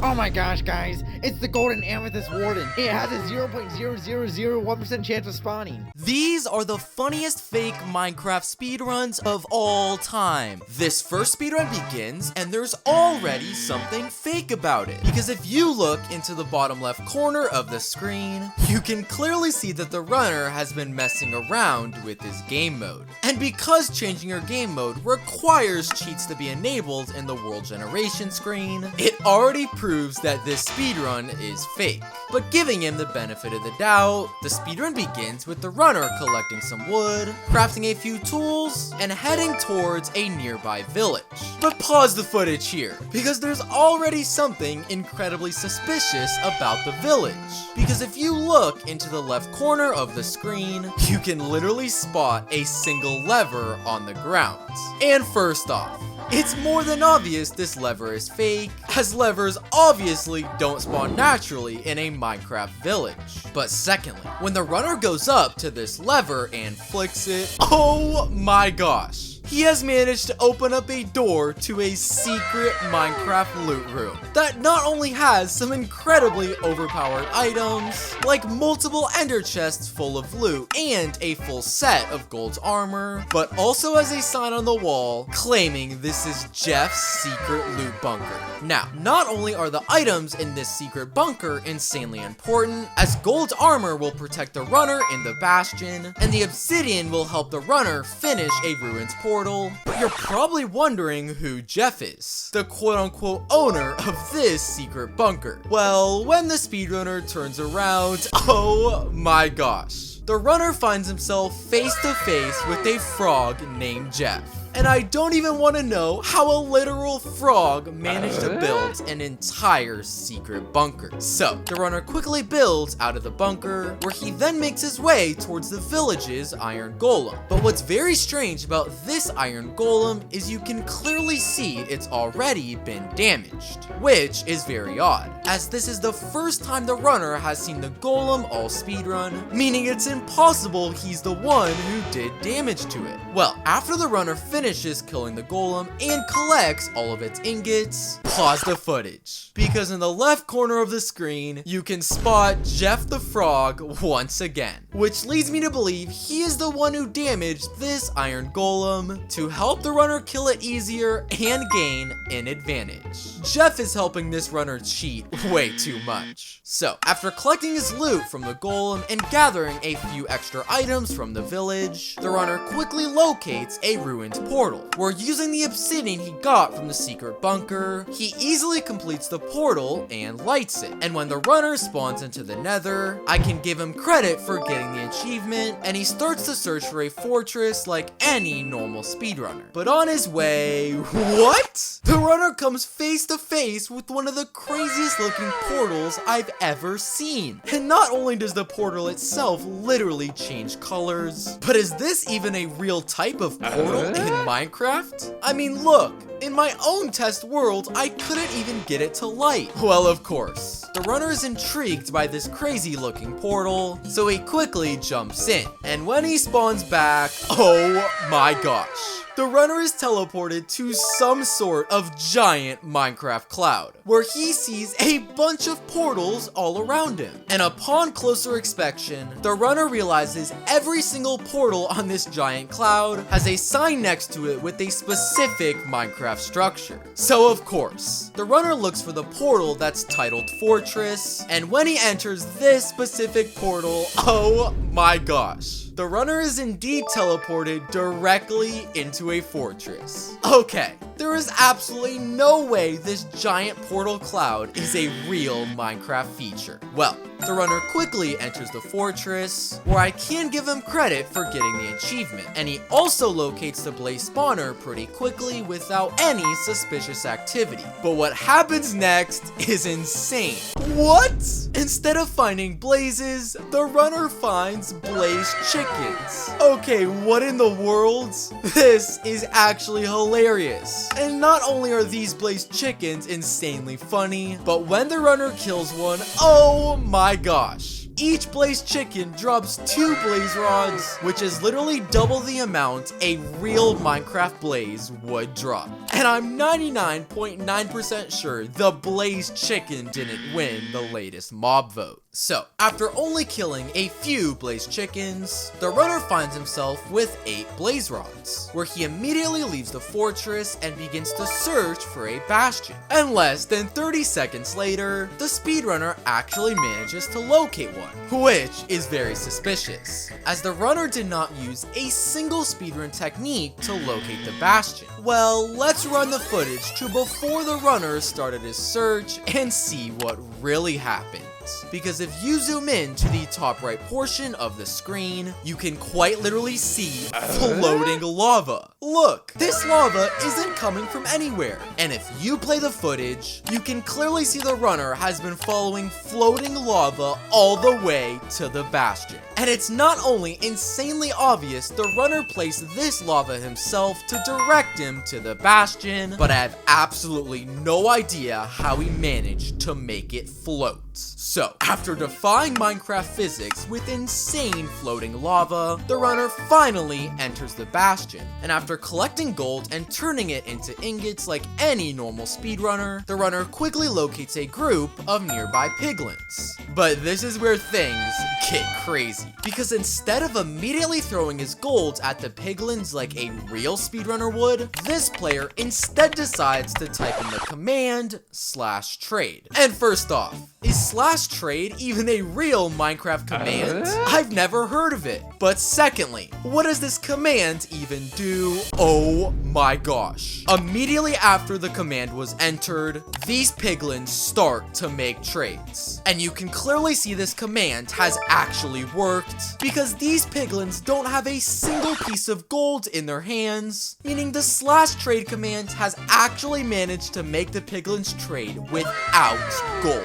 Oh my gosh, guys, it's the Golden Amethyst Warden. It has a 0.0001% chance of spawning. These are the funniest fake Minecraft speedruns of all time. This first speedrun begins, and there's already something fake about it. Because if you look into the bottom left corner of the screen, you can clearly see that the runner has been messing around with his game mode. And because changing your game mode requires cheats to be enabled in the world generation screen, it already proves that this speedrun is fake. But giving him the benefit of the doubt, the speedrun begins with the runner collecting some wood, crafting a few tools, and heading towards a nearby village. But pause the footage here, because there's already something incredibly suspicious about the village. Because if you look into the left corner of the screen, you can literally spot a single lever on the ground. And first off, it's more than obvious this lever is fake, as levers obviously don't spawn naturally in a Minecraft village. But secondly, when the runner goes up to this lever and flicks it, oh my gosh! He has managed to open up a door to a secret Minecraft loot room that not only has some incredibly overpowered items, like multiple ender chests full of loot and a full set of gold armor, but also has a sign on the wall claiming this is Jeff's secret loot bunker. Now, not only are the items in this secret bunker insanely important, as gold armor will protect the runner in the Bastion, and the obsidian will help the runner finish a ruins portal, but you're probably wondering who Jeff is, the quote-unquote owner of this secret bunker. Well, when the speedrunner turns around, oh my gosh, the runner finds himself face to face with a frog named Jeff. And I don't even want to know how a literal frog managed to build an entire secret bunker. So, the runner quickly builds out of the bunker, where he then makes his way towards the village's iron golem. But what's very strange about this iron golem is you can clearly see it's already been damaged, which is very odd, as this is the first time the runner has seen the golem all speedrun, meaning it's impossible he's the one who did damage to it. Well, after the runner finishes killing the golem and collects all of its ingots, pause the footage, because in the left corner of the screen, you can spot Jeff the Frog once again, which leads me to believe he is the one who damaged this iron golem to help the runner kill it easier and gain an advantage. Jeff is helping this runner cheat way too much. So, after collecting his loot from the golem and gathering a few extra items from the village, the runner quickly locates a ruined portal, where using the obsidian he got from the secret bunker, he easily completes the portal and lights it. And when the runner spawns into the Nether, I can give him credit for getting the achievement, and he starts to search for a fortress like any normal speedrunner. But on his way, what? The runner comes face to face with one of the craziest looking portals I've ever seen. And not only does the portal itself literally change colors, but is this even a real type of portal in Minecraft? I mean, look, in my own test world, I couldn't even get it to light. Well, of course, the runner is intrigued by this crazy looking portal, so he quickly jumps in. And when he spawns back, oh my gosh, the runner is teleported to some sort of giant Minecraft cloud, where he sees a bunch of portals all around him. And upon closer inspection, the runner realizes every single portal on this giant cloud has a sign next to it with a specific Minecraft structure. So of course, the runner looks for the portal that's titled Fortress, and when he enters this specific portal, oh my gosh, the runner is indeed teleported directly into a fortress. Okay, there is absolutely no way this giant portal cloud is a real Minecraft feature. Well, the runner quickly enters the fortress, where I can give him credit for getting the achievement, and he also locates the blaze spawner pretty quickly without any suspicious activity. But what happens next is insane. What? Instead of finding blazes, the runner finds blaze chickens. Okay, what in the world? This is actually hilarious. chickens. And not only are these blazed chickens insanely funny, but when the runner kills one, oh my gosh. Each blazed chicken drops 2 blaze rods, which is literally double the amount a real Minecraft blaze would drop. And I'm 99.9% sure the blazed chicken didn't win the latest mob vote. So, after only killing a few blazed chickens, the runner finds himself with 8 blaze rods, where he immediately leaves the fortress and begins to search for a bastion. And less than 30 seconds later, the speedrunner actually manages to locate one, which is very suspicious, as the runner did not use a single speedrun technique to locate the bastion. Well, let's run the footage to before the runner started his search and see what really happened. Because if you zoom in to the top right portion of the screen, you can quite literally see floating lava. Look, this lava isn't coming from anywhere. And if you play the footage, you can clearly see the runner has been following floating lava all the way to the bastion. And it's not only insanely obvious the runner placed this lava himself to direct him to the bastion, but I have absolutely no idea how he managed to make it float. So, after defying Minecraft physics with insane floating lava, the runner finally enters the bastion. And after collecting gold and turning it into ingots like any normal speedrunner, the runner quickly locates a group of nearby piglins. But this is where things get crazy, because instead of immediately throwing his gold at the piglins like a real speedrunner would, this player instead decides to type in the command /trade. And first off, is /trade even a real Minecraft command? I've never heard of it. But secondly, what does this command even do? Oh my gosh. Immediately after the command was entered, these piglins start to make trades. And you can clearly see this command has actually worked, because these piglins don't have a single piece of gold in their hands, meaning the /trade command has actually managed to make the piglins trade without gold.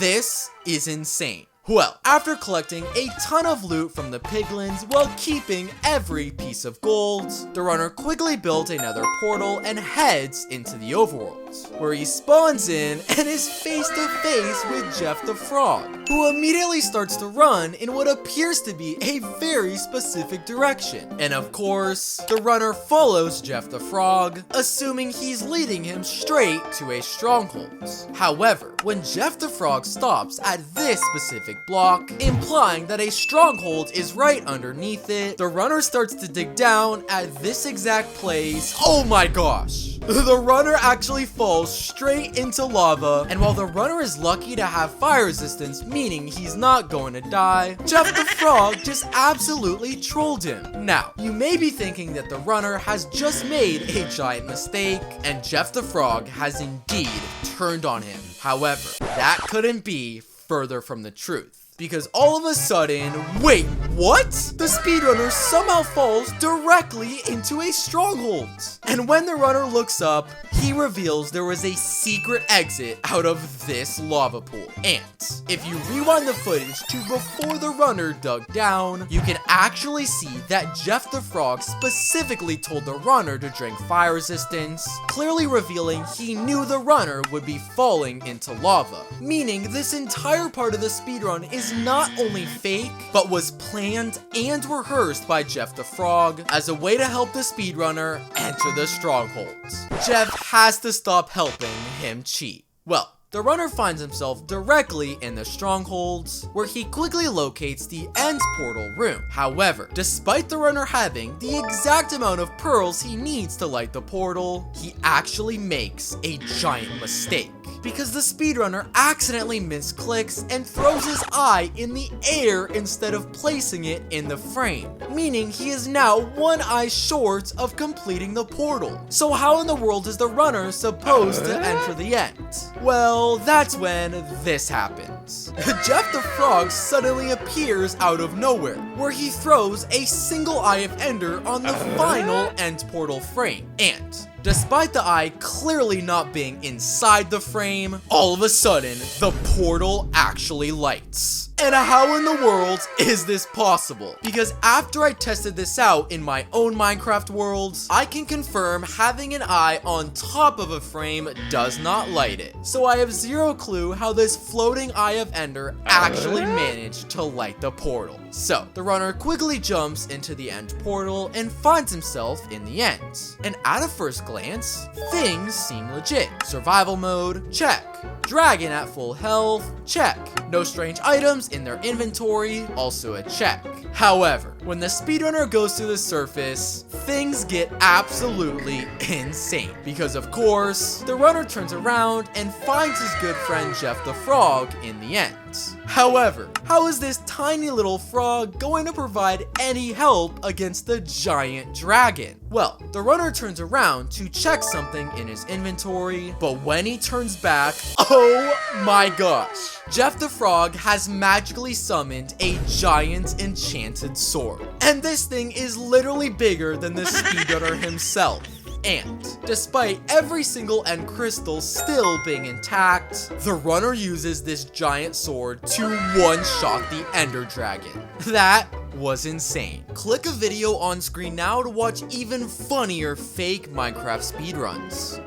This is insane. Well, after collecting a ton of loot from the piglins while keeping every piece of gold, the runner quickly built a nether portal and heads into the overworld, where he spawns in and is face to face with Jeff the Frog, who immediately starts to run in what appears to be a very specific direction. And of course, the runner follows Jeff the Frog, assuming he's leading him straight to a stronghold. However, when Jeff the Frog stops at this specific block, implying that a stronghold is right underneath it, the runner starts to dig down at this exact place. Oh my gosh! The runner actually falls straight into lava, and while the runner is lucky to have fire resistance, meaning he's not going to die, Jeff the Frog just absolutely trolled him. Now, you may be thinking that the runner has just made a giant mistake, and Jeff the Frog has indeed turned on him. However, that couldn't be further from the truth. Because all of a sudden, wait, what? The speedrunner somehow falls directly into a stronghold. And when the runner looks up, he reveals there was a secret exit out of this lava pool. And if you rewind the footage to before the runner dug down, you can actually see that Jeff the Frog specifically told the runner to drink fire resistance, clearly revealing he knew the runner would be falling into lava. Meaning this entire part of the speedrun is not only fake, but was planned and rehearsed by Jeff the Frog as a way to help the speedrunner enter the stronghold. Jeff has to stop helping him cheat. Well, the runner finds himself directly in the strongholds, where he quickly locates the end portal room. However, despite the runner having the exact amount of pearls he needs to light the portal, he actually makes a giant mistake, because the speedrunner accidentally misclicks and throws his eye in the air instead of placing it in the frame, meaning he is now one eye short of completing the portal. So how in the world is the runner supposed to enter the end? Well, that's when this happens. Jeff the Frog suddenly appears out of nowhere, where he throws a single eye of ender on the final end portal frame. And despite the eye clearly not being inside the frame, all of a sudden, the portal actually lights. And how in the world is this possible? Because after I tested this out in my own Minecraft worlds, I can confirm having an eye on top of a frame does not light it. So I have zero clue how this floating Eye of Ender actually managed to light the portal. So the runner quickly jumps into the end portal and finds himself in the end. And at a first glance, things seem legit. Survival mode, check. Dragon at full health, check. No strange items in their inventory, also a check. However, when the speedrunner goes to the surface, things get absolutely insane. Because of course, the runner turns around and finds his good friend Jeff the Frog in the end. However, how is this tiny little frog going to provide any help against the giant dragon? Well, the runner turns around to check something in his inventory, but when he turns back, oh my gosh, Jeff the Frog has magically summoned a giant enchanted sword. And this thing is literally bigger than the speedrunner himself. And despite every single end crystal still being intact, the runner uses this giant sword to one-shot the ender dragon. That was insane. Click a video on screen now to watch even funnier fake Minecraft speedruns.